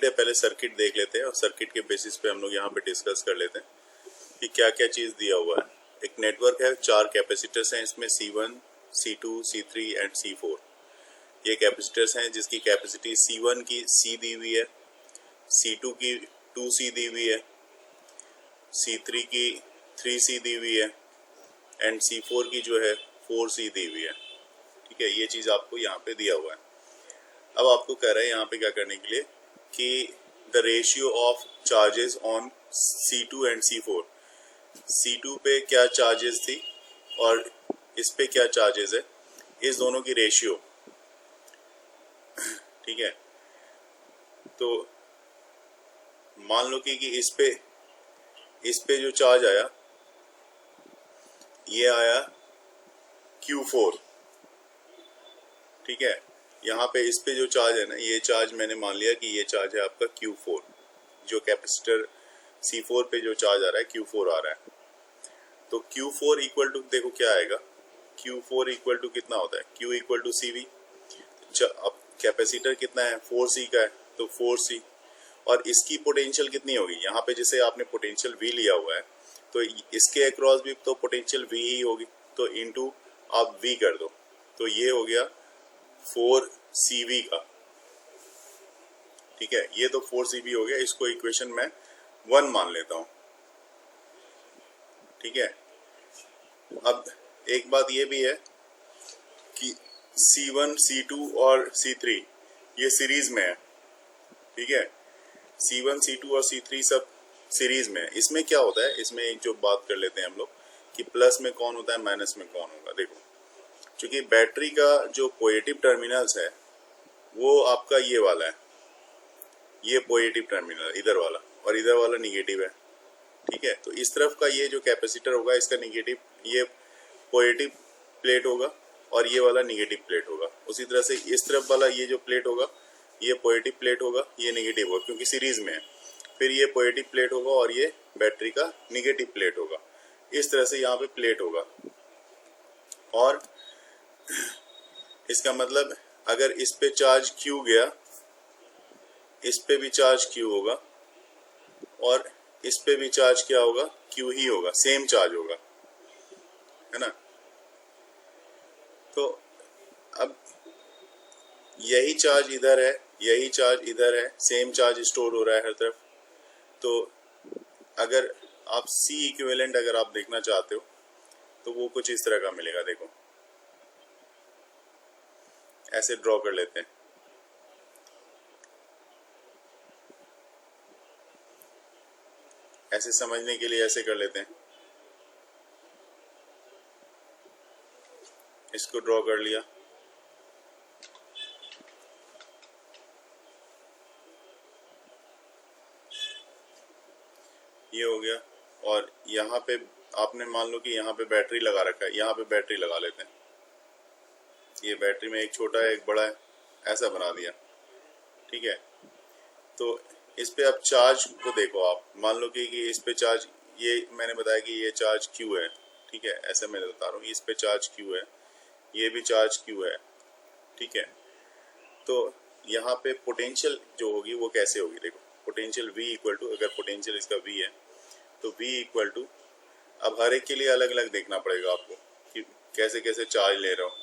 Circuit है, पहले circuit देख लेते हैं और सर्किट के बेसिस पे हम लोग यहाँ पे डिस्कस कर लेते हैं कि क्या क्या चीज़ दिया हुआ है। एक नेटवर्क है, 4 कैपेसिटर्स हैं इसमें, C1, C2, C3 and C4। ये कैपेसिटर्स हैं जिसकी कैपेसिटी C1 की C दी हुई है, C2 की 2C दी हुई है, C3 की 3C दी हुई है एंड C4 की जो है 4C दी हुई है। ठीक है, ये चीज़ आपको यहाँ पे दिया हुआ है। अब आपको कह रहा है यहाँ पे क्या करने के लिए कि the ratio of charges on C2 and C4। C2 पे क्या चार्जेस थी और इस पे क्या चार्जेस है, इस दोनों की रेशियो। ठीक है, तो मान लो कि इस पे जो चार्ज आया, ये आया Q4। ठीक है, यहाँ पे इस पे जो चार्ज है ना, ये चार्ज मैंने मान लिया कि ये चार्ज है आपका Q4। जो कैपेसिटर C4 पे जो चार्ज आ रहा है Q4 आ रहा है। तो Q4 इक्वल टू देखो क्या आएगा, Q4 इक्वल टू कितना होता है, Q इक्वल टू CV। अब कैपेसिटर कितना है, 4C का है, तो 4C। और इसकी पोटेंशियल कितनी होगी, यहाँ पे जैसे आपने पोटेंशियल V लिया हुआ है तो इसके अक्रॉस भी तो पोटेंशियल V ही होगी, तो इनटू आप V कर दो, तो ये हो गया 4CV का। ठीक है, ये तो 4CV हो गया, इसको इक्वेशन में 1 मान लेता हूँ। ठीक है, अब एक बात ये भी है कि C1, C2 और C3 ये सीरीज में है। ठीक है, C1, C2 और C3 सब सीरीज में है। इसमें क्या होता है, इसमें एक जो बात कर लेते हैं हम लोग कि प्लस में कौन होता है, माइनस में कौन होगा। देखो, क्योंकि बैटरी का जो पॉजिटिव टर्मिनल्स है वो आपका ये वाला है, ये पॉजिटिव टर्मिनल इधर वाला, और इधर वाला निगेटिव है। ठीक है, तो इस तरफ का ये जो कैपेसिटर होगा इसका निगेटिव, ये पॉजिटिव प्लेट होगा और ये वाला निगेटिव प्लेट होगा। उसी तरह से इस तरफ वाला ये जो प्लेट होगा ये पॉजिटिव प्लेट होगा, ये निगेटिव होगा क्योंकि सीरीज में है। फिर ये पॉजिटिव प्लेट होगा और ये बैटरी का निगेटिव प्लेट होगा। इस तरह से यहाँ पे प्लेट होगा। और इसका मतलब अगर इस पे चार्ज Q गया, इस पे भी चार्ज Q होगा और इस पे भी चार्ज क्या होगा, Q ही होगा, सेम चार्ज होगा, है ना। तो अब यही चार्ज इधर है, यही चार्ज इधर है, सेम चार्ज स्टोर हो रहा है हर तरफ। तो अगर आप C इक्विवेलेंट अगर आप देखना चाहते हो तो वो कुछ इस तरह का मिलेगा। देखो, ऐसे ड्रॉ कर लेते हैं। ऐसे समझने के लिए ऐसे कर लेते हैं, इसको ड्रॉ कर लिया। ये हो गया। और यहाँ पे आपने मान लो कि यहाँ पे बैटरी लगा रखा है, यहाँ पे बैटरी लगा लेते हैं। ये बैटरी में एक छोटा है एक बड़ा है, ऐसा बना दिया। ठीक है, तो इस पे अब चार्ज को देखो आप, मान लो कि इस पे चार्ज, ये मैंने बताया कि ये चार्ज Q है। ठीक है, ऐसे मैं बता रहा हूँ, इस पे चार्ज Q है, ये भी चार्ज Q है। ठीक है, तो यहाँ पे पोटेंशियल जो होगी वो कैसे होगी, देखो पोटेंशियल V इक्वल टू, अगर पोटेंशियल इसका V है तो V इक्वल टू, अब हर एक के लिए अलग अलग देखना पड़ेगा आपको कि कैसे कैसे चार्ज ले रहा हो,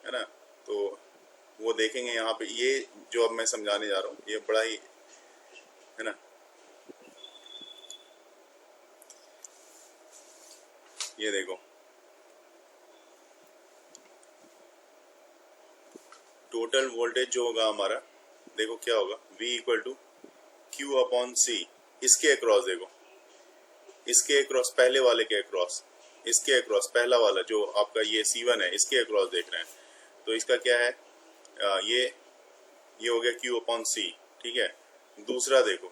है ना। तो वो देखेंगे यहाँ पे, ये जो अब मैं समझाने जा रहा हूँ ये बड़ा ही, है ना। ये देखो, टोटल वोल्टेज जो होगा हमारा, देखो क्या होगा, V equal to Q upon C। इसके अक्रॉस देखो, इसके अक्रॉस, पहले वाले के अक्रॉस, इसके अक्रॉस, पहला वाला जो आपका ये C1 है इसके अक्रॉस देख रहे हैं, तो इसका क्या है, ये हो गया Q अपॉन C। ठीक है, दूसरा देखो,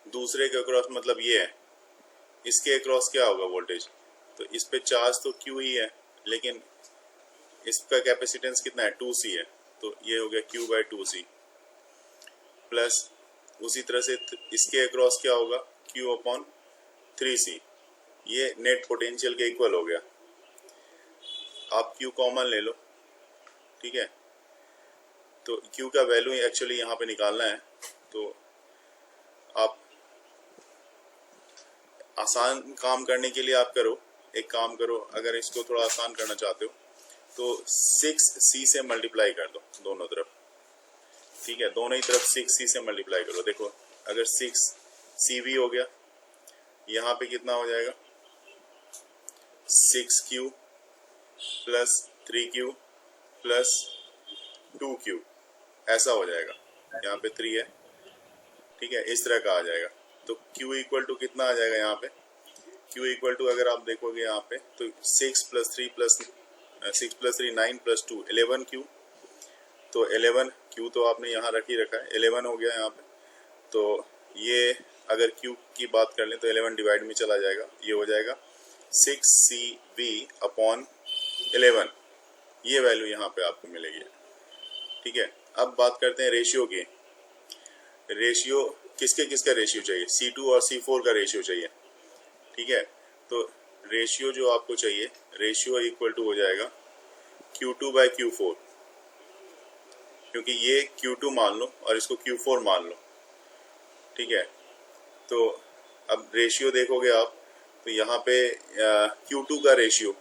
दूसरे के अक्रॉस मतलब ये है, इसके अक्रॉस क्या होगा वोल्टेज, तो इस पे चार्ज तो Q ही है, लेकिन इसका कैपेसिटेंस कितना है, 2C है, तो ये हो गया Q बाई 2C। प्लस उसी तरह से इसके अक्रॉस क्या होगा, Q अपॉन 3C। ये नेट पोटेंशियल के इक्वल हो गया। आप Q कॉमन ले लो। ठीक है, तो Q का वैल्यू एक्चुअली यहाँ पे निकालना है। तो आप आसान काम करने के लिए आप करो, एक काम करो, अगर इसको थोड़ा आसान करना चाहते हो तो 6C से मल्टीप्लाई कर दो दोनों तरफ, ठीक है, दोनों ही तरफ 6C से मल्टीप्लाई करो। देखो अगर 6CV हो गया, यहाँ पे कितना हो जाएगा 6Q plus 3Q plus 2Q, ऐसा हो जाएगा। यहाँ पे 3 है, ठीक है, इस तरह का आ जाएगा। तो Q इक्वल टू कितना आ जाएगा यहाँ पे, Q इक्वल टू अगर आप देखोगे यहाँ पे तो 6 प्लस 3 9 प्लस 2 11Q। तो 11Q तो आपने यहाँ रख ही रखा है, 11 हो गया यहाँ पे। तो ये अगर Q की बात कर लें तो 11 डिवाइड में चला जाएगा, ये हो जाएगा 6CV अपॉन 11, ये वैल्यू यहाँ पे आपको मिलेगी, ठीक है। अब बात करते हैं रेशियो की। रेशियो किसके किसका रेशियो चाहिए, C2 और C4 का रेशियो चाहिए, ठीक है। तो रेशियो जो आपको चाहिए, रेशियो इक्वल टू हो जाएगा Q2 बाई Q4, क्योंकि ये Q2 मान लो और इसको Q4 मान लो, ठीक है। तो अब रेशियो देखोगे आप तो यहाँ पे Q2 का रेशियो,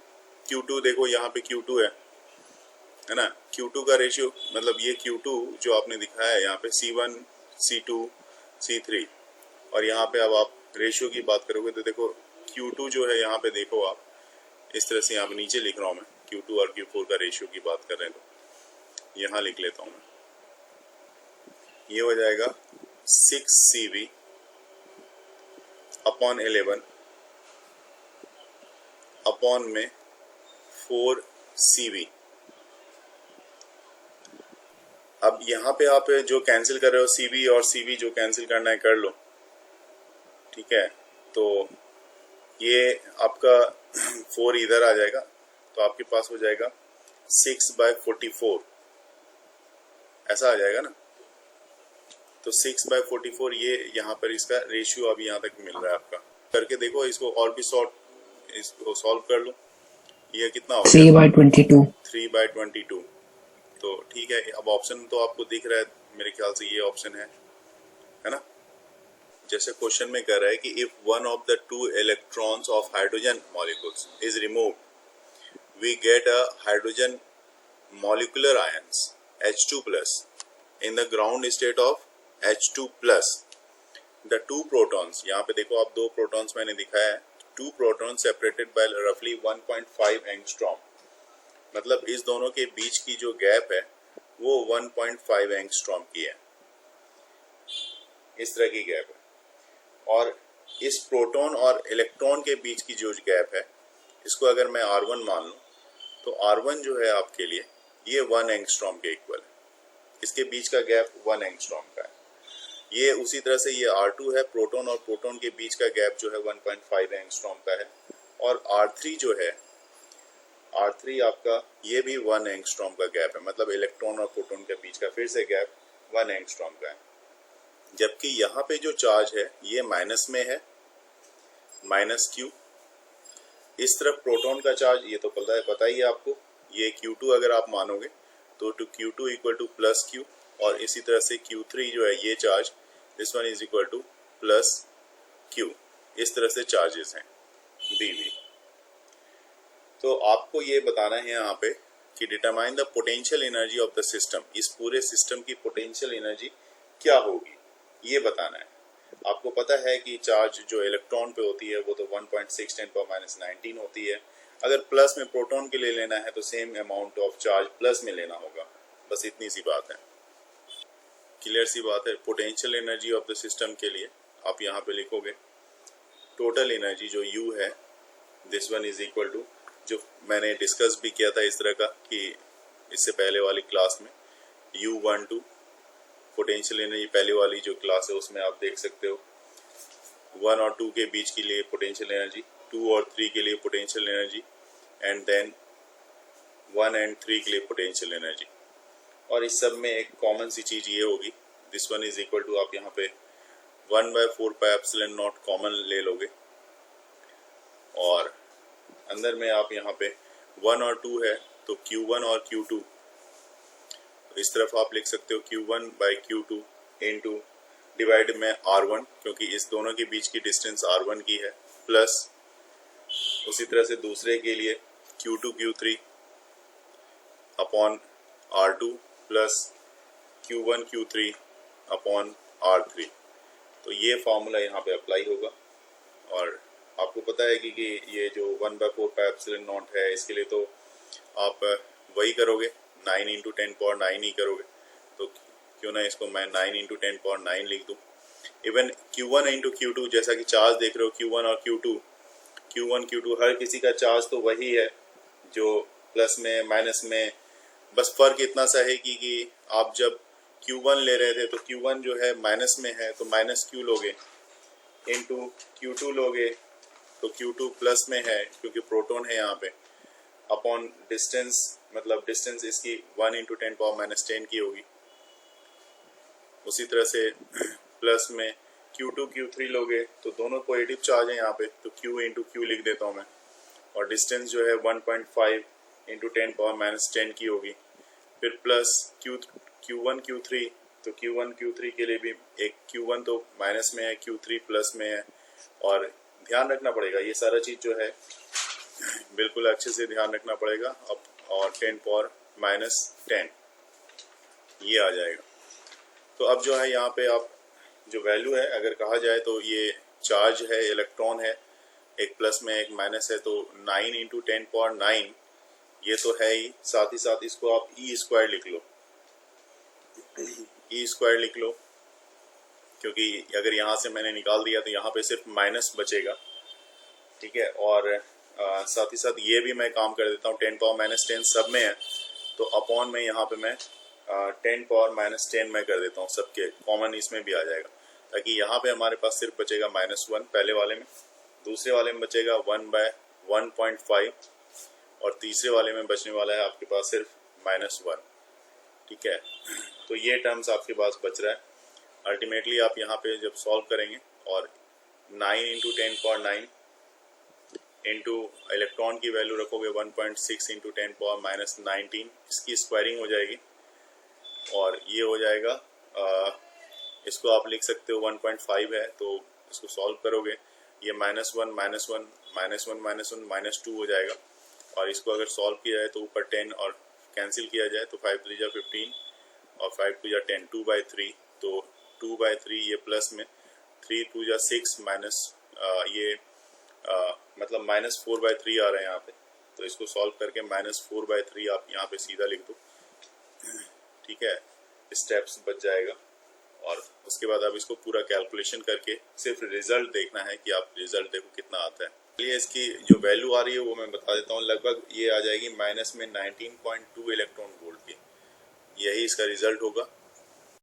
Q2 देखो यहाँ पे Q2 है ना, Q2 का रेशियो मतलब ये Q2 जो आपने दिखाया है यहाँ पे C1 C2 C3, और यहाँ पे अब आप रेशियो की बात करोगे तो देखो Q2 जो है यहाँ पे देखो आप इस तरह से, यहाँ पे नीचे लिख रहा हूँ मैं, Q2 और Q4 का रेशियो की बात कर रहे हैं तो यहाँ लिख लेता हूँ मैं, ये हो जाएगा 6CV अपॉन 11 अपॉन में 4CV। अब यहाँ पे आप जो कैंसिल कर रहे हो CV और CV जो कैंसिल करना है कर लो, ठीक है। तो ये आपका 4 इधर आ जाएगा, तो आपके पास हो जाएगा 6/44, ऐसा आ जाएगा ना। तो 6/44 ये यहाँ पर इसका रेशियो अभी यहाँ तक मिल रहा है आपका। करके देखो इसको और भी इसको सॉल्व कर लो, ये कितना हो गया 3/22। 3/22। तो ठीक है, अब ऑप्शन तो आपको दिख रहा है, मेरे ख्याल से ये ऑप्शन है ना। जैसे क्वेश्चन में कह रहा है कि if one of the 2 electrons of hydrogen molecules is removed we get a hydrogen molecular ions H2+ in the ground state of H2+. The 2 protons, यहाँ पे देखो आप 2 प्रोटॉन्स मैंने दिखाया है, 2 protons separated by roughly 1.5 angstrom, मतलब इस दोनों के बीच की जो गैप है वो 1.5 एंगस्ट्रॉम की है, इस तरह की गैप है। और इस प्रोटॉन और इलेक्ट्रॉन के बीच की जो गैप है इसको अगर मैं R1 मान लूं तो R1 जो है आपके लिए ये 1 एंगस्ट्रॉम के इक्वल है, इसके बीच का गैप 1 एंगस्ट्रॉम का है। ये उसी तरह से ये R2 है, प्रोटॉन और प्रोटॉन के बीच का गैप जो है 1.5 एंगस्ट्रॉम का है। और R3 जो है, R3 आपका ये भी 1 एंगस्ट्रॉम का गैप है, मतलब इलेक्ट्रॉन और प्रोटॉन के बीच का फिर से गैप 1 एंगस्ट्रॉम का है। जबकि यहाँ पे जो चार्ज है ये माइनस में है, -Q। इस तरफ प्रोटॉन का चार्ज ये तो पता ही है आपको, ये Q2 अगर आप मानोगे तो Q2 इक्वल टू +Q, और इसी तरह से Q3 जो है ये चार्ज, this one is equal to +Q। इस तरह से चार्जेस हैं BV। तो आपको ये बताना है यहाँ पे कि determine the potential energy of the system, इस पूरे सिस्टम की पोटेंशियल एनर्जी क्या होगी ये बताना है। आपको पता है कि चार्ज जो इलेक्ट्रॉन पे होती है वो तो 1.6 × 10⁻19 होती है। अगर प्लस में प्रोटॉन के लिए लेना है तो same amount of charge plus में लेना होगा, बस इतनी सी बात है, क्लियर सी बात है। Potential energy of the system के लिए आप यहाँ पे लिखोगे टोटल एनर्जी जो U है, this one is equal to, जो मैंने डिस्कस भी किया था इस तरह का कि इससे पहले वाली क्लास में, U12 पोटेंशियल एनर्जी पहले वाली जो क्लास है उसमें आप देख सकते हो 1 और 2 के बीच के लिए पोटेंशियल एनर्जी, 2 और 3 के लिए पोटेंशियल एनर्जी, एंड देन 1 और 3 के लिए पोटेंशियल एनर्जी। और इस सब में एक कॉमन सी चीज ये होगी, this one is equal to, आप यहाँ पे 1/4πε0 कॉमन ले लोगे और अंदर में आप यहाँ पे 1 और 2 है तो Q1 और Q2 तो इस तरफ आप लिख सकते हो Q1 by Q2 into divide में R1, क्योंकि इस दोनों के बीच की डिस्टेंस R1 की है, प्लस उसी तरह से दूसरे के लिए Q2 Q3 upon R2 plus Q1 Q3 upon R3। तो ये फार्मूला यहाँ पे अप्लाई होगा। और आपको पता है कि ये जो 1/4 पाई एप्सिलॉन नॉट है, इसके लिए तो आप वही करोगे, 9 इंटू 10⁻9 ही करोगे। तो क्यों ना इसको मैं 9 इंटू 10⁻9 लिख दूँ। इवन Q1 इंटू Q2, जैसा कि चार्ज देख रहे हो Q1 और Q1 Q2 हर किसी का चार्ज तो वही है जो प्लस में माइनस में, बस फर्क इतना सा है कि आप जब Q1 ले रहे थे तो Q1 जो है माइनस में है तो माइनस Q लोगे, इंटू Q2 लोगे तो Q2 प्लस में है क्योंकि प्रोटॉन है यहाँ पे, अपॉन डिस्टेंस, मतलब डिस्टेंस इसकी 1 इंटू 10⁻10 की होगी। उसी तरह से प्लस में Q2 Q3 लोगे तो दोनों पॉजिटिव चार्ज है यहाँ पे, तो Q इंटू Q लिख देता हूँ मैं, और डिस्टेंस जो है 1.5 इंटू 10⁻10 की होगी। फिर प्लस Q1 Q3, तो Q1 Q3 के लिए भी एक Q1 तो माइनस में है, Q3 प्लस में है। और ध्यान रखना पड़ेगा, ये सारा चीज़ जो है बिल्कुल अच्छे से ध्यान रखना पड़ेगा। अब और 10⁻10 ये आ जाएगा। तो अब जो है यहाँ पे आप जो वैल्यू है अगर कहा जाए तो ये चार्ज है, इलेक्ट्रॉन है, एक प्लस में एक माइनस है, तो 9 इंटू 10⁻9 ये तो है ही, साथ ही साथ इसको आप E² लिख लो, E² लिख लो, क्योंकि अगर यहाँ से मैंने निकाल दिया तो यहाँ पे सिर्फ माइनस बचेगा, ठीक है। और साथ ही साथ ये भी मैं काम कर देता हूँ, 10⁻10 सब में है तो अपॉन में यहाँ पे मैं 10⁻10 में कर देता हूँ, सबके कॉमन इसमें भी आ जाएगा, ताकि यहाँ पे हमारे पास सिर्फ बचेगा -1 पहले वाले में, दूसरे वाले में बचेगा 1/1.5 और तीसरे वाले में बचने वाला है आपके पास सिर्फ -1, ठीक है। तो ये टर्म्स आपके पास बच रहा है। अल्टीमेटली आप यहाँ पे जब सॉल्व करेंगे और 9 इंटू 10⁻9 इंटू इलेक्ट्रॉन की वैल्यू रखोगे 1.6 इंटू 10⁻19, इसकी स्क्वायरिंग हो जाएगी और ये हो जाएगा, इसको आप लिख सकते हो 1.5 है, तो इसको सॉल्व करोगे ये -1 -1 -1 -1 -2 हो जाएगा। और इसको अगर सॉल्व किया जाए तो ऊपर 10 और कैंसिल किया जाए तो 5 3 जा 15 और 5 2 जा 10, 2/3, तो 2/3 ये प्लस में 3 2 जा 6 माइनस ये मतलब -4/3 आ रहे हैं यहाँ पे, तो इसको सॉल्व करके -4/3 आप यहाँ पे सीधा लिख दो, ठीक है। स्टेप्स बच जाएगा और उसके बाद आप इसको पूरा कैलकुलेशन करके सिर्फ रिजल्ट देखना है कि आप रिजल्ट देखो कितना आता है। चलिए इसकी जो वैल्यू आ रही है वो मैं बता देता हूँ, लगभग ये आ जाएगी माइनस में 19.2 इलेक्ट्रॉन वोल्ट की, यही इसका रिजल्ट होगा।